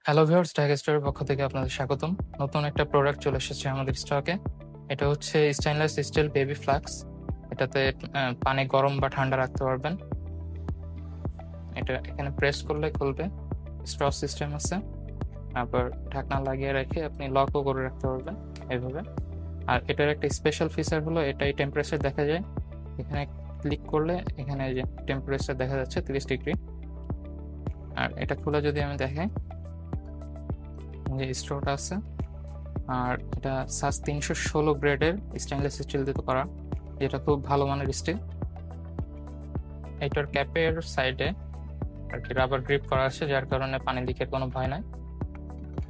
Hello viewers, Dhaka স্টোরের পক্ষ থেকে আপনাদের স্বাগতম। নতুন একটা প্রোডাক্ট চলে এসেছে আমাদের স্টকে। এটা হচ্ছে স্টেইনলেস স্টিল বেবি ফ্লাস্ক। এটাতে পানি গরম বা ঠান্ডা রাখতে পারবেন। এটা এখানে প্রেস করলে খুলবে, স্ট্র সিস্টেম আছে। তারপর ঢাকনা লাগিয়ে রেখে আপনি লকও করে রাখতে পারবেন এইভাবে। আর এটার একটা স্পেশাল ফিচার হলো এটাই টেম্পারেচার দেখা যায়। এখানে ক্লিক করলে এখানে যে টেম্পারেচার দেখা যাচ্ছে 30 ডিগ্রি। আর এটা খুলে যদি আমি দেখাই, যে স্ট্রটা আছে, আর এটা সাস 316 গ্রেডের স্টেনলেস স্টিল দিয়ে করা, যেটা খুব ভালো মানের স্টিল। এটার ক্যাপের সাইডে আর কি রাবার গ্রিপ করা আছে, যার কারণে পানি লিকের কোনো ভয় নাই।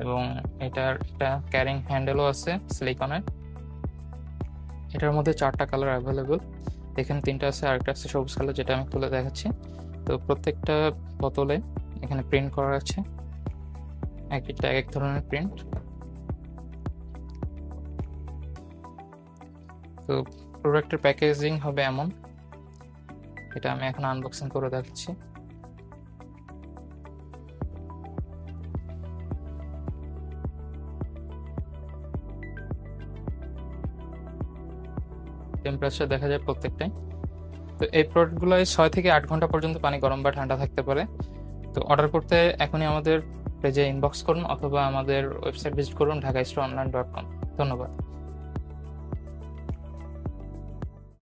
এবং এটার একটা ক্যারিং হ্যান্ডেলও আছে সিলিকনের। এটার মধ্যে 4টা কালার অ্যাভেলেবল। এখানে 3টা আছে, আরেকটা আছে সবুজ কালার, যেটা আমি তুলে দেখাচ্ছি। তো প্রত্যেকটা বোতলে এখানে প্রিন্ট করা আছে, এক একটা এক ধরনের প্রিন্ট। তো প্রোডাক্টের প্যাকেজিং হবে এমন। এটা আমি এখন আনবক্সিং করে দেখাচ্ছি। টেম্পারেচার দেখা যায় প্রত্যেকটাই। তো এই প্রোডাক্টগুলোয় 6 থেকে 8 ঘন্টা পর্যন্ত পানি গরম বা ঠান্ডা থাকতে পারে। তো অর্ডার করতে এখনই আমাদের পেজে ইনবক্স করুন অথবা আমাদের ওয়েবসাইট ভিজিট করুন ঢাকাস্টোরঅনলাইন.com। ধন্যবাদ।